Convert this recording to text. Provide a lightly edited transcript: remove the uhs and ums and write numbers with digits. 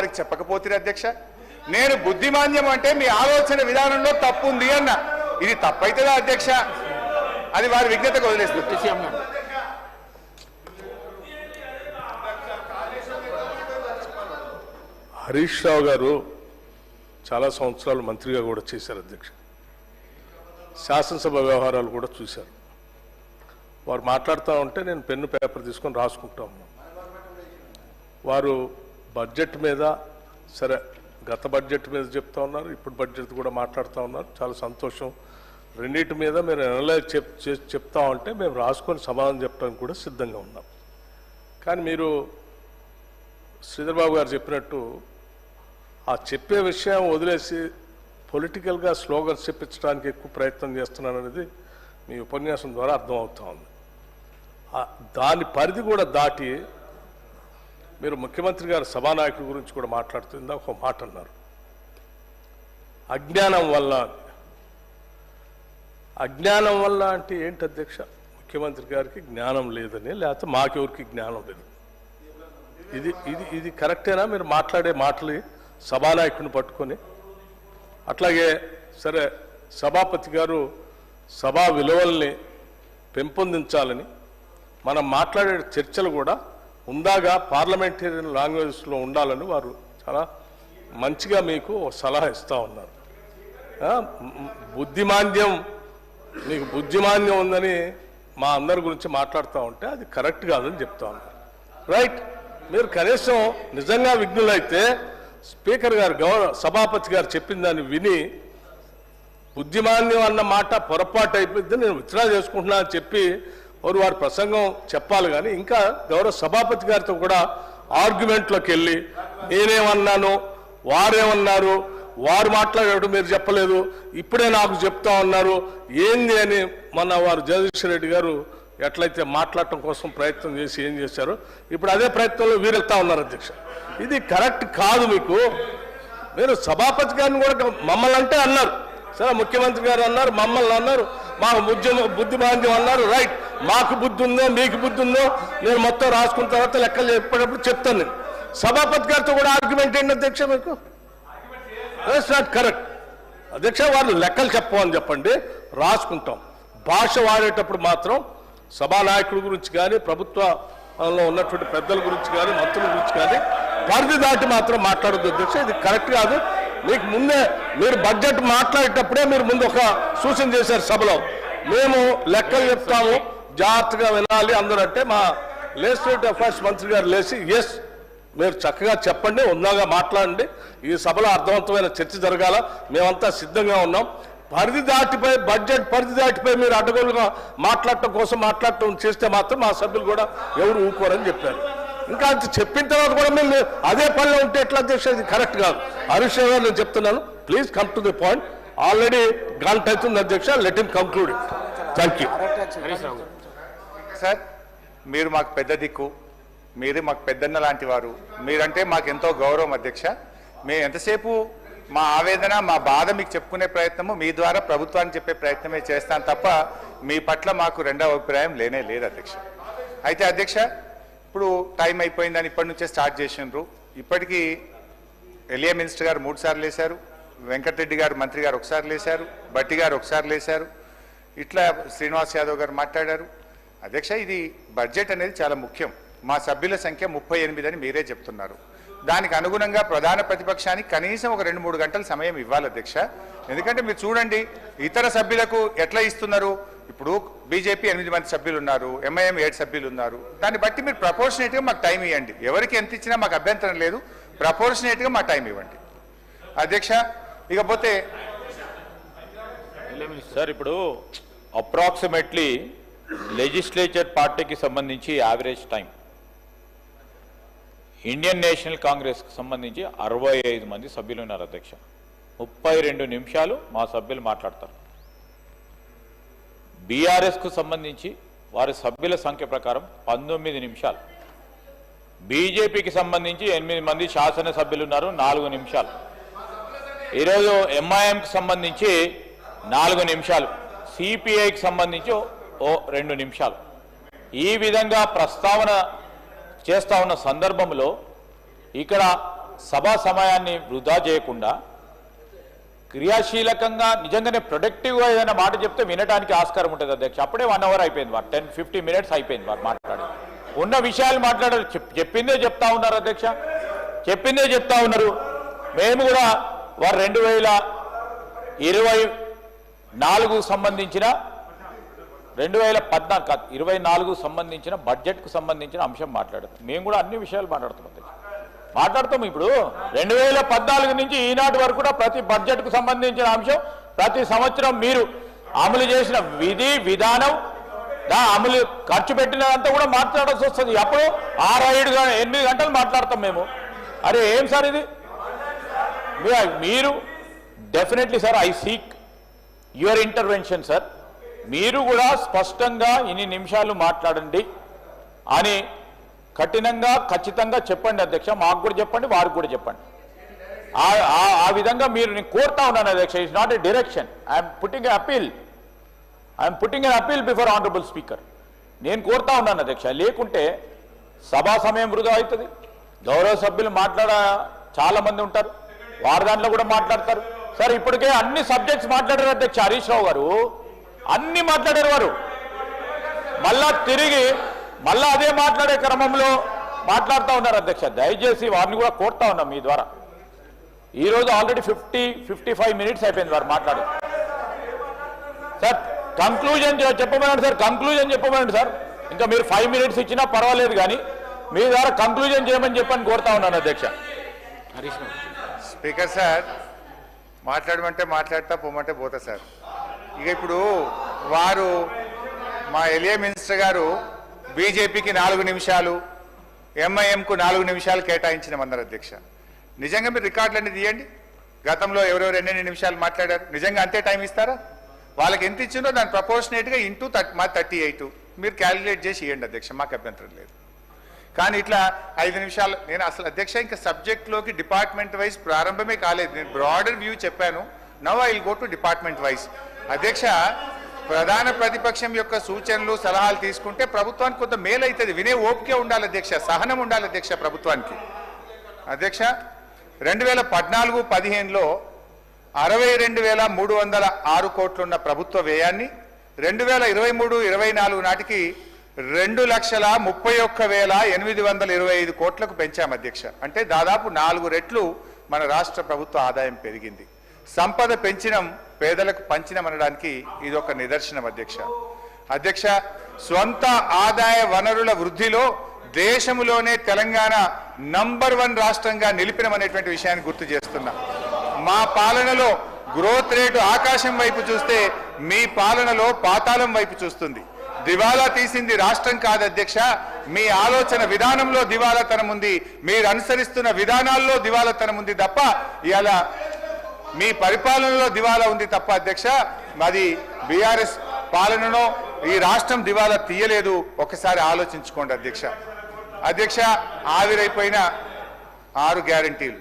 వారికి చెప్పకపోతే అధ్యక్ష నేను బుద్ధిమాంద్యం అంటే మీ ఆలోచన విధానంలో తప్పు ఉంది అన్న ఇది తప్పైతుందా అధ్యక్ష అది వారి విజ్ఞతకు వదిలేస్తుంది హరీష్ రావు గారు చాలా సంవత్సరాలు మంత్రిగా కూడా చేశారు అధ్యక్ష శాసనసభ వ్యవహారాలు కూడా చూశారు వారు మాట్లాడుతూ ఉంటే నేను పెన్ను పేపర్ తీసుకొని రాసుకుంటా ఉన్నాను వారు బడ్జెట్ మీద సరే గత బడ్జెట్ మీద చెప్తా ఉన్నారు ఇప్పుడు బడ్జెట్ కూడా మాట్లాడుతూ ఉన్నారు చాలా సంతోషం రెండింటి మీద మీరు అనలైజ్ చెప్తా ఉంటే మేము రాసుకొని సమాధానం చెప్పడానికి కూడా సిద్ధంగా ఉన్నాం కానీ మీరు శ్రీధర్ బాబు గారు చెప్పినట్టు ఆ చెప్పే విషయం వదిలేసి పొలిటికల్గా స్లోగన్స్ చెప్పించడానికి ఎక్కువ ప్రయత్నం చేస్తున్నాను అనేది మీ ఉపన్యాసం ద్వారా అర్థమవుతా ఉంది దాని పరిధి కూడా దాటి మీరు ముఖ్యమంత్రి గారు సభానాయకుడి గురించి కూడా మాట్లాడుతుందా ఒక మాట అన్నారు అజ్ఞానం వల్ల అంటే ఏంటి అధ్యక్ష ముఖ్యమంత్రి గారికి జ్ఞానం లేదని లేకపోతే మాకెవరికి జ్ఞానం లేదు ఇది ఇది ఇది కరెక్టేనా మీరు మాట్లాడే మాటలు సభానాయకుడిని పట్టుకొని అట్లాగే సరే సభాపతి గారు సభా విలువల్ని పెంపొందించాలని మనం మాట్లాడే చర్చలు కూడా ఉందాగా పార్లమెంటేరియన్ లాంగ్వేజ్లో ఉండాలని వారు చాలా మంచిగా మీకు సలహా ఇస్తూ ఉన్నారు బుద్ధిమాంద్యం మీకు బుద్ధిమాంద్యం ఉందని మా అందరి గురించి మాట్లాడుతూ ఉంటే అది కరెక్ట్ కాదని చెప్తా ఉన్నారు రైట్ మీరు కనీసం నిజంగా విఘ్నులైతే స్పీకర్ గారు సభాపతి గారు చెప్పిన దాన్ని విని బుద్ధిమాంద్యం అన్న మాట పొరపాటు అయిపోయింది నేను విత్డ్రా చేసుకుంటున్నా అని చెప్పి వారి ప్రసంగం చెప్పాలి కానీ ఇంకా గౌరవ సభాపతి గారితో కూడా ఆర్గ్యుమెంట్లోకి వెళ్ళి నేనేమన్నాను వారేమన్నారు వారు మాట్లాడేటప్పుడు మీరు చెప్పలేదు ఇప్పుడే నాకు చెప్తా ఉన్నారు ఏంది అని మొన్న వారు జగదీశ్వర్ రెడ్డి గారు ఎట్లయితే మాట్లాడటం కోసం ప్రయత్నం చేసి ఏం చేశారో ఇప్పుడు అదే ప్రయత్నంలో వీరెళ్తా ఉన్నారు అధ్యక్ష ఇది కరెక్ట్ కాదు మీకు మీరు సభాపతి గారిని కూడా మమ్మల్ని అంటే అన్నారు సరే ముఖ్యమంత్రి గారు అన్నారు మమ్మల్ని అన్నారు మాకు బుద్ధిమాంద్యం అన్నారు రైట్ మాకు బుద్ధి ఉందో మీకు బుద్ధి ఉందో నేను మొత్తం రాసుకున్న తర్వాత లెక్కలు చెప్పేటప్పుడు చెప్తాను నేను సభాపతి గారితో కూడా ఆర్గ్యుమెంట్ ఏంటి అధ్యక్ష మీకు దట్స్ నాట్ కరెక్ట్ అధ్యక్ష వాళ్ళు లెక్కలు చెప్పమని చెప్పండి రాసుకుంటాం భాష వాడేటప్పుడు మాత్రం సభానాయకుడి గురించి కానీ ప్రభుత్వంలో ఉన్నటువంటి పెద్దల గురించి కానీ మంత్రుల గురించి కానీ పరిధి దాటి మాత్రం మాట్లాడొద్దు అధ్యక్ష ఇది కరెక్ట్ కాదు మీకు ముందే మీరు బడ్జెట్ మాట్లాడేటప్పుడే మీరు ముందు ఒక సూచన చేశారు సభలో మేము లెక్కలు చెప్తాము జాగ్రత్తగా వినాలి అందరూ అంటే మా లెజిస్లేటివ్ అఫైర్స్ మంత్రి గారు లేచి ఎస్ మీరు చక్కగా చెప్పండి ఉన్నాగా మాట్లాడండి ఈ సభలో అర్థవంతమైన చర్చ జరగాల మేమంతా సిద్ధంగా ఉన్నాం పరిధి దాటిపై బడ్జెట్ పరిధి దాటిపై మీరు అడ్డగోలుగా మాట్లాడటం చేస్తే మాత్రం మా సభ్యులు కూడా ఎవరు ఊరుకోరని చెప్పారు ఇంకా చెప్పిన తర్వాత కూడా మేము అదే పనిలో ఉంటే ఎట్లా అధ్యక్ష ఇది కరెక్ట్ కాదు హరీష్ రావు గారు నేను చెప్తున్నాను please come to the point already గంట అవుతుంది అధ్యక్ష let him conclude thank you sir మీరు మాకు పెద్ద దిక్కు మీరు మాకు పెద్దన్న లాంటి వారు మీరంటే మాకు ఎంతో గౌరవం అధ్యక్ష మేము ఎంతసేపు మా ఆవేదన మా బాధ మీకు చెప్పుకునే ప్రయత్నము మీ ద్వారా ప్రభుత్వానికి చెప్పే ప్రయత్నమే చేస్తాను తప్ప మీ పట్ల మాకు రెండవ అభిప్రాయం లేనే లేదు అధ్యక్ష అయితే అధ్యక్ష ఇప్పుడు టైం అయిపోయిందని ఇప్పటి నుంచే స్టార్ట్ చేసినారు ఇప్పటికీ ఎల్ఏ మినిస్టర్ గారు 3 సార్లు లేశారు వెంకటరెడ్డి గారు మంత్రి గారు ఒకసారి లేశారు బట్టి గారు ఒకసారి లేశారు ఇట్లా శ్రీనివాస్ యాదవ్ గారు మాట్లాడారు అధ్యక్ష ఇది బడ్జెట్ అనేది చాలా ముఖ్యం మా సభ్యుల సంఖ్య 38 అని మీరే చెప్తున్నారు దానికి అనుగుణంగా ప్రధాన ప్రతిపక్షానికి కనీసం ఒక 2-3 గంటల సమయం ఇవ్వాలి అధ్యక్ష ఎందుకంటే మీరు చూడండి ఇతర సభ్యులకు ఎట్లా ఇస్తున్నారు ఇప్పుడు బీజేపీ 8 మంది సభ్యులు ఉన్నారు ఎంఐఎం 7 సభ్యులు ఉన్నారు దాన్ని బట్టి మీరు ప్రపోర్షనేట్గా మాకు టైం ఇవ్వండి ఎవరికి ఎంత ఇచ్చినా మాకు అభ్యంతరం లేదు ప్రపోర్షనేట్గా మా టైం ఇవ్వండి అధ్యక్ష ఇకపోతే సార్ ఇప్పుడు అప్రాక్సిమేట్లీ లెజిస్లేచర్ పార్టీకి సంబంధించి యావరేజ్ టైం ఇండియన్ నేషనల్ కాంగ్రెస్కి సంబంధించి 65 మంది సభ్యులు ఉన్నారు అధ్యక్ష 32 నిమిషాలు మా సభ్యులు మాట్లాడతారు బీఆర్ఎస్కు సంబంధించి వారి సభ్యుల సంఖ్య ప్రకారం 19 నిమిషాలు బీజేపీకి సంబంధించి 8 మంది శాసనసభ్యులు ఉన్నారు 4 నిమిషాలు ఈరోజు ఎంఐఎంకి సంబంధించి 4 నిమిషాలు సిపిఐకి సంబంధించి 2 నిమిషాలు ఈ విధంగా ప్రస్తావన చేస్తా ఉన్న సందర్భంలో ఇక్కడ సభా సమయాన్ని వృధా చేయకుండా క్రియాశీలకంగా నిజంగానే ప్రొడక్టివ్గా ఏదైనా మాట చెప్తే వినడానికి ఆస్కారం ఉంటుంది అధ్యక్ష. అప్పుడే 1 అవర్ అయిపోయింది వారు, 10-15 మినిట్స్ అయిపోయింది వారు మాట్లాడి. ఉన్న విషయాలు మాట్లాడారు, చెప్పిందే చెప్తా ఉన్నారు అధ్యక్ష, చెప్పిందే చెప్తా ఉన్నారు. మేము కూడా వారు 2024 సంబంధించిన 2024 సంబంధించిన బడ్జెట్కు సంబంధించిన అంశం మాట్లాడారు. మేము కూడా అన్ని విషయాలు మాట్లాడుతాం అధ్యక్ష, మాట్లాడతాం. ఇప్పుడు 2014 నుంచి ఈనాటి వరకు కూడా ప్రతి బడ్జెట్కు సంబంధించిన అంశం ప్రతి సంవత్సరం మీరు అమలు చేసిన విధి విధానం అమలు ఖర్చు పెట్టినదంతా కూడా మాట్లాడాల్సి వస్తుంది. అప్పుడు 6-8 గంటలు మాట్లాడతాం మేము. అరే ఏం సార్ ఇది? మీరు definitely sir I seek your intervention sir. మీరు కూడా స్పష్టంగా ఇన్ని నిమిషాలు మాట్లాడండి అని కఠినంగా ఖచ్చితంగా చెప్పండి అధ్యక్ష. మాకు కూడా చెప్పండి, వారికి కూడా చెప్పండి. ఆ విధంగా మీరు నేను కోరుతా ఉన్నాను అధ్యక్ష. It's not a direction. I'm putting an appeal before honourable speaker. నేను కోరుతా ఉన్నాను అధ్యక్ష. లేకుంటే సభా సమయం వృధా అవుతుంది. గౌరవ సభ్యులు చాలా మంది ఉంటారు, వారి దాంట్లో కూడా మాట్లాడతారు. సార్ ఇప్పటికే అన్ని సబ్జెక్ట్స్ మాట్లాడారు అధ్యక్ష. హరీష్ రావు గారు అన్ని మాట్లాడారు. వారు మళ్ళా అదే మాట్లాడే క్రమంలో మాట్లాడుతూ ఉన్నారు అధ్యక్ష. దయచేసి వారిని కూడా కోరుతా ఉన్నాం మీ ద్వారా. ఈరోజు ఆల్రెడీ 55 మినిట్స్ అయిపోయింది వారు మాట్లాడి. సార్ కంక్లూజన్ చెప్పమనండి సార్, కంక్లూజన్ చెప్పమనండి సార్. ఇంకా మీరు 5 మినిట్స్ ఇచ్చినా పర్వాలేదు, కానీ మీ ద్వారా కంక్లూజన్ చేయమని చెప్పని కోరుతా ఉన్నాను అధ్యక్ష. స్పీకర్ సార్, మాట్లాడమంటే మాట్లాడతా, పోమంటే పోతా సార్. ఇక ఇప్పుడు వారు మా ఎలియా మినిస్టర్ గారు బీజేపీకి 4 నిమిషాలు, ఎంఐఎంకు 4 నిమిషాలు కేటాయించినమన్నారు అధ్యక్ష. నిజంగా మీరు రికార్డులన్నీ తీయండి. గతంలో ఎవరెవరు ఎన్నెన్ని నిమిషాలు మాట్లాడారు, నిజంగా అంతే టైం ఇస్తారా? వాళ్ళకి ఎంత ఇచ్చిందో దాని ప్రపోర్షనేట్గా ఇంటూ 38 మీరు క్యాలిక్యులేట్ చేసి ఇవ్వండి అధ్యక్ష, మాకు అభ్యంతరం లేదు. కానీ ఇట్లా 5 నిమిషాలు నేను అసలు అధ్యక్ష ఇంకా సబ్జెక్ట్లోకి డిపార్ట్మెంట్ వైజ్ ప్రారంభమే కాలేదు. నేను బ్రాడర్ వ్యూ చెప్పాను. Now I will go to department wise. అధ్యక్ష, ప్రధాన ప్రతిపక్షం యొక్క సూచనలు సలహాలు తీసుకుంటే ప్రభుత్వానికి కొంత మేలు అవుతుంది. వినే ఓపికే ఉండాలి అధ్యక్ష, సహనం ఉండాలి అధ్యక్ష ప్రభుత్వానికి. అధ్యక్ష, 2014-15లో 62,306 కోట్లున్న ప్రభుత్వ వ్యయాన్ని 2023-24 నాటికి 2,31,825 కోట్లకు పెంచాం అధ్యక్ష. అంటే దాదాపు 4 రెట్లు మన రాష్ట్ర ప్రభుత్వ ఆదాయం పెరిగింది. సంపద పెంచినం, పేదలకు పంచినం అనడానికి ఇది ఒక నిదర్శనం అధ్యక్ష. అధ్యక్ష, స్వంత ఆదాయ వనరుల వృద్ధిలో దేశంలోనే తెలంగాణ నంబర్ 1 రాష్ట్రంగా నిలిపినమనేటువంటి విషయాన్ని గుర్తు చేస్తున్నా. మా పాలనలో గ్రోత్ రేటు ఆకాశం వైపు చూస్తే మీ పాలనలో పాతాళం వైపు చూస్తుంది. దివాలా తీసింది రాష్ట్రం కాదు అధ్యక్ష, మీ ఆలోచన విధానంలో దివాలాతనం ఉంది, మీరు అనుసరిస్తున్న విధానాల్లో దివాలాతనం ఉంది తప్ప ఇవాళ మీ పరిపాలనలో దివాలా ఉంది తప్ప అధ్యక్ష, అది బీఆర్ఎస్ పాలనలో ఈ రాష్ట్రం దివాలా తీయలేదు. ఒకసారి ఆలోచించుకోండి అధ్యక్ష. అధ్యక్ష, ఆవిరైపోయిన 6 గ్యారంటీలు,